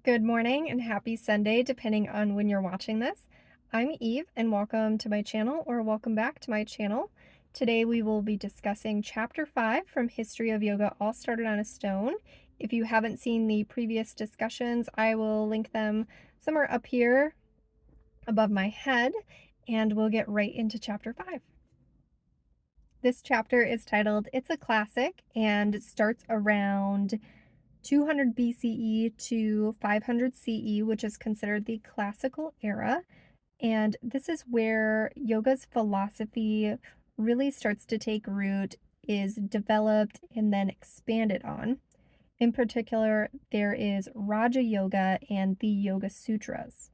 Good morning and happy Sunday, depending on when you're watching this. I'm Eve, and welcome to my channel, or welcome back to my channel. Today we will be discussing Chapter 5 from History of Yoga, All Started on a Stone. If you haven't seen the previous discussions, I will link them somewhere up here above my head, and we'll get right into Chapter 5. This chapter is titled It's a Classic and starts around 200 BCE to 500 CE, which is considered the classical era. And this is where yoga's philosophy really starts to take root, is developed, and then expanded on. In particular, there is Raja Yoga and the Yoga Sutras.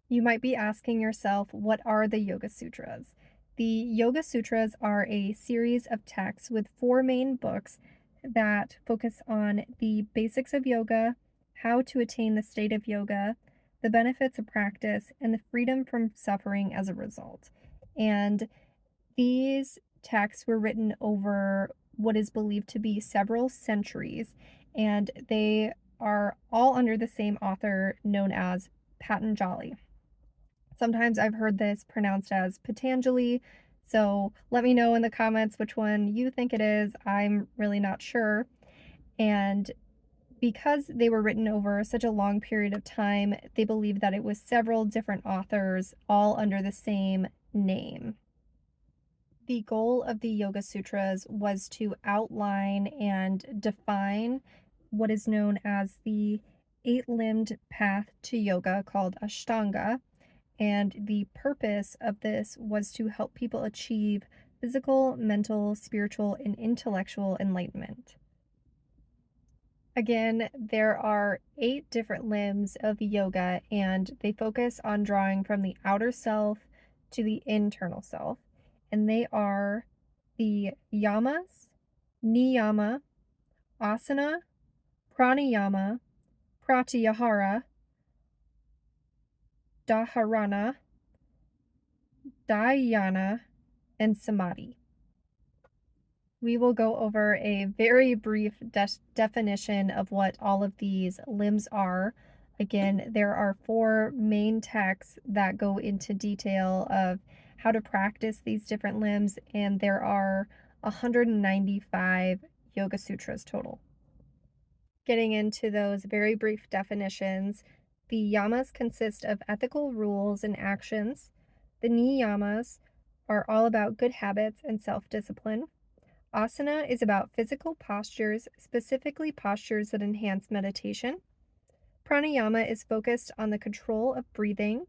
You might be asking yourself, what are the Yoga Sutras? The Yoga Sutras are a series of texts with four main books that focus on the basics of yoga, how to attain the state of yoga, the benefits of practice, and the freedom from suffering as a result. And these texts were written over what is believed to be several centuries, and they are all under the same author known as Patanjali. Sometimes I've heard this pronounced as Patanjali, so let me know in the comments which one you think it is. I'm really not sure. And because they were written over such a long period of time, they believe that it was several different authors, all under the same name. The goal of the Yoga Sutras was to outline and define what is known as the eight-limbed path to yoga called Ashtanga. And the purpose of this was to help people achieve physical, mental, spiritual, and intellectual enlightenment. Again, there are 8 different limbs of yoga, and they focus on drawing from the outer self to the internal self. And they are the yamas, niyama, asana, pranayama, pratyahara, dharana, dhyana, and samadhi. We will go over a very brief definition of what all of these limbs are. Again, there are 4 main texts that go into detail of how to practice these different limbs, and there are 195 Yoga Sutras total. Getting into those very brief definitions, the yamas consist of ethical rules and actions. The niyamas are all about good habits and self-discipline. Asana is about physical postures, specifically postures that enhance meditation. Pranayama is focused on the control of breathing.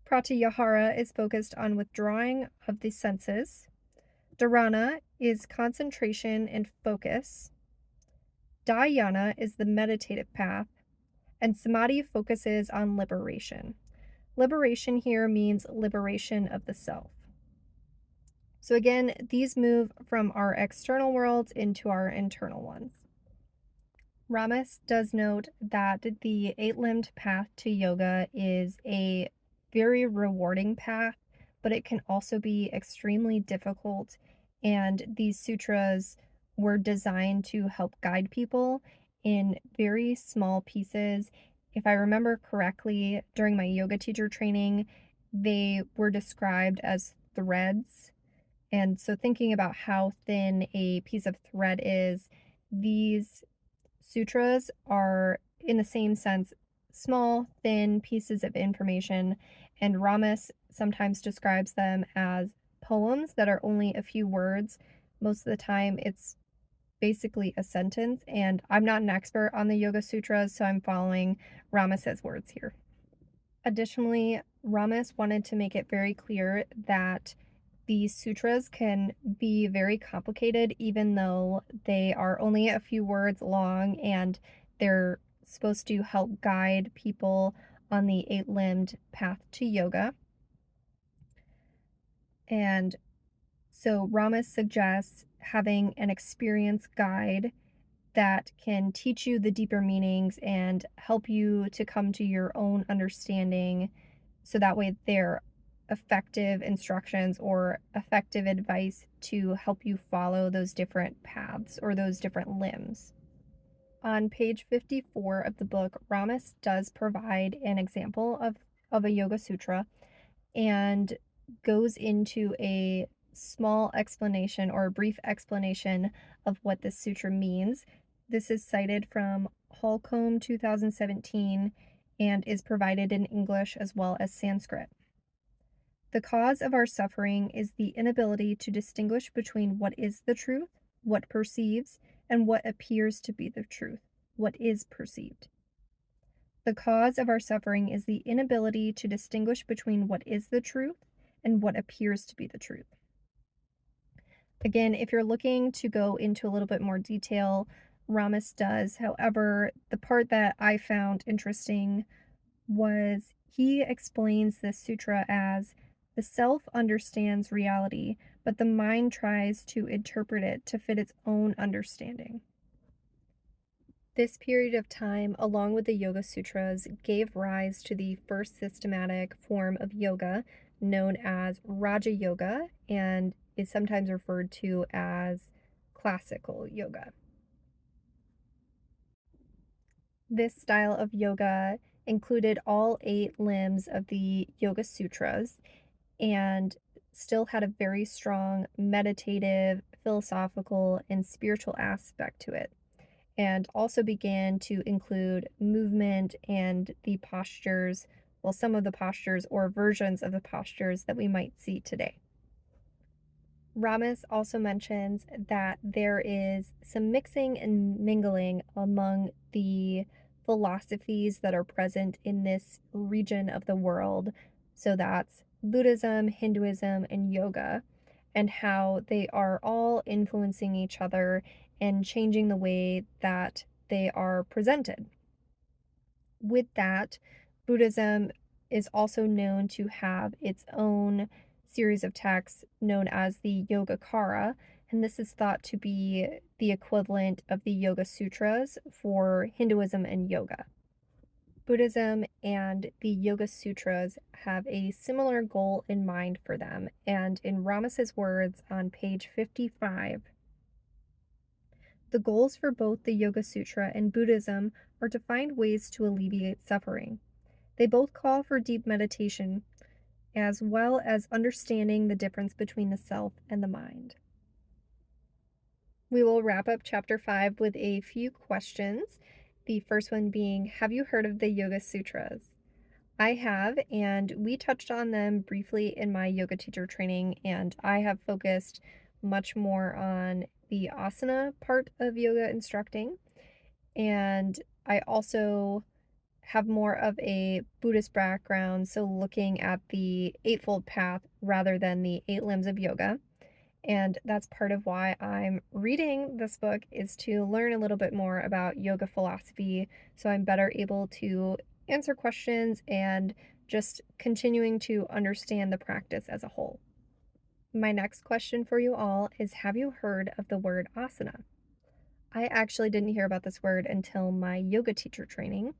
Pratyahara is focused on withdrawing of the senses. Dharana is concentration and focus. Dhyana is the meditative path. And samadhi focuses on liberation. Liberation here means liberation of the self. So again, these move from our external worlds into our internal ones. Ramis does note that the 8-limbed path to yoga is a very rewarding path, but it can also be extremely difficult, and these sutras were designed to help guide people in very small pieces. If I remember correctly, during my yoga teacher training, they were described as threads. And so thinking about how thin a piece of thread is, these sutras are, in the same sense, small, thin pieces of information, and Ramis sometimes describes them as poems that are only a few words. Most of the time, it's basically a sentence, and I'm not an expert on the Yoga Sutras, so I'm following Ramis's words here. Additionally, Ramis wanted to make it very clear that these sutras can be very complicated, even though they are only a few words long, and they're supposed to help guide people on the 8-limbed path to yoga. And so Ramis suggests having an experienced guide that can teach you the deeper meanings and help you to come to your own understanding, so that way they're effective instructions or effective advice to help you follow those different paths or those different limbs. On page 54 of the book, Ramis does provide an example of a Yoga Sutra and goes into a small explanation or a brief explanation of what this sutra means. This is cited from Holcomb 2017 and is provided in English as well as Sanskrit. The cause of our suffering is the inability to distinguish between what is the truth, what perceives, and what appears to be the truth, what is perceived. The cause of our suffering is the inability to distinguish between what is the truth and what appears to be the truth. Again, if you're looking to go into a little bit more detail, Ramis does. However, the part that I found interesting was he explains this sutra as the self understands reality, but the mind tries to interpret it to fit its own understanding. This period of time, along with the Yoga Sutras, gave rise to the first systematic form of yoga known as Raja Yoga and is sometimes referred to as classical yoga. This style of yoga included all 8 limbs of the Yoga Sutras and still had a very strong meditative, philosophical, and spiritual aspect to it, and also began to include movement and the postures, well, some of the postures or versions of the postures that we might see today. Ramis also mentions that there is some mixing and mingling among the philosophies that are present in this region of the world. So that's Buddhism, Hinduism, and yoga, and how they are all influencing each other and changing the way that they are presented. With that, Buddhism is also known to have its own series of texts known as the Yogacara, and this is thought to be the equivalent of the Yoga Sutras for Hinduism and yoga. Buddhism and the Yoga Sutras have a similar goal in mind for them, and in Ramis's words on page 55, the goals for both the Yoga Sutra and Buddhism are to find ways to alleviate suffering. They both call for deep meditation, as well as understanding the difference between the self and the mind. We will wrap up chapter 5 with a few questions. The first one being, have you heard of the Yoga Sutras? I have, and we touched on them briefly in my yoga teacher training, and I have focused much more on the asana part of yoga instructing. And I also have more of a Buddhist background, so looking at the Eightfold Path rather than the 8 limbs of yoga. And that's part of why I'm reading this book, is to learn a little bit more about yoga philosophy so I'm better able to answer questions and just continuing to understand the practice as a whole. My next question for you all is, have you heard of the word asana? I actually didn't hear about this word until my yoga teacher training.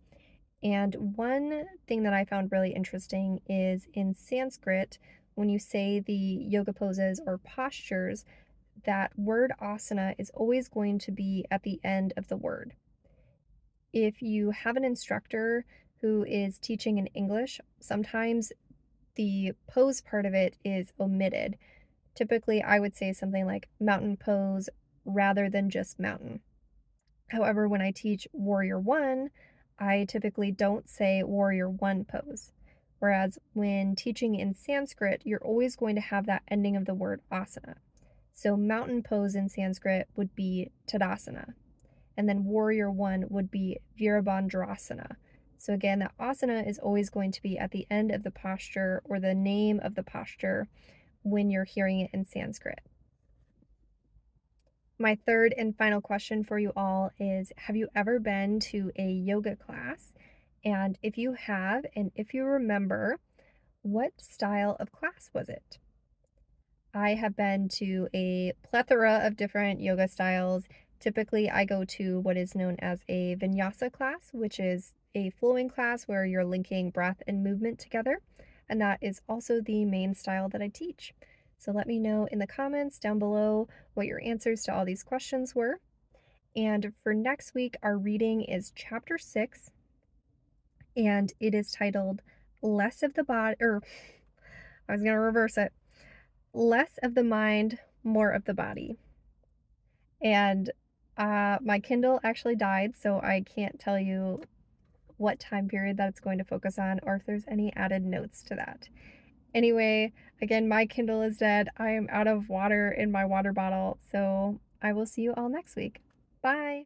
And one thing that I found really interesting is in Sanskrit, when you say the yoga poses or postures, that word asana is always going to be at the end of the word. If you have an instructor who is teaching in English, sometimes the pose part of it is omitted. Typically, I would say something like mountain pose rather than just mountain. However, when I teach Warrior One, I typically don't say Warrior One pose. Whereas when teaching in Sanskrit, you're always going to have that ending of the word asana. So mountain pose in Sanskrit would be Tadasana, and then Warrior One would be Virabhadrasana. So again, that asana is always going to be at the end of the posture or the name of the posture when you're hearing it in Sanskrit. My third and final question for you all is, have you ever been to a yoga class? And if you have, and if you remember, what style of class was it? I have been to a plethora of different yoga styles. Typically, I go to what is known as a vinyasa class, which is a flowing class where you're linking breath and movement together. And that is also the main style that I teach. So let me know in the comments down below what your answers to all these questions were. And for next week, our reading is chapter 6, and it is titled Less of the Body, or I was going to reverse it, Less of the Mind, More of the Body. And my Kindle actually died, so I can't tell you what time period that it's going to focus on or if there's any added notes to that. Anyway, again, my Kindle is dead. I am out of water in my water bottle, so I will see you all next week. Bye.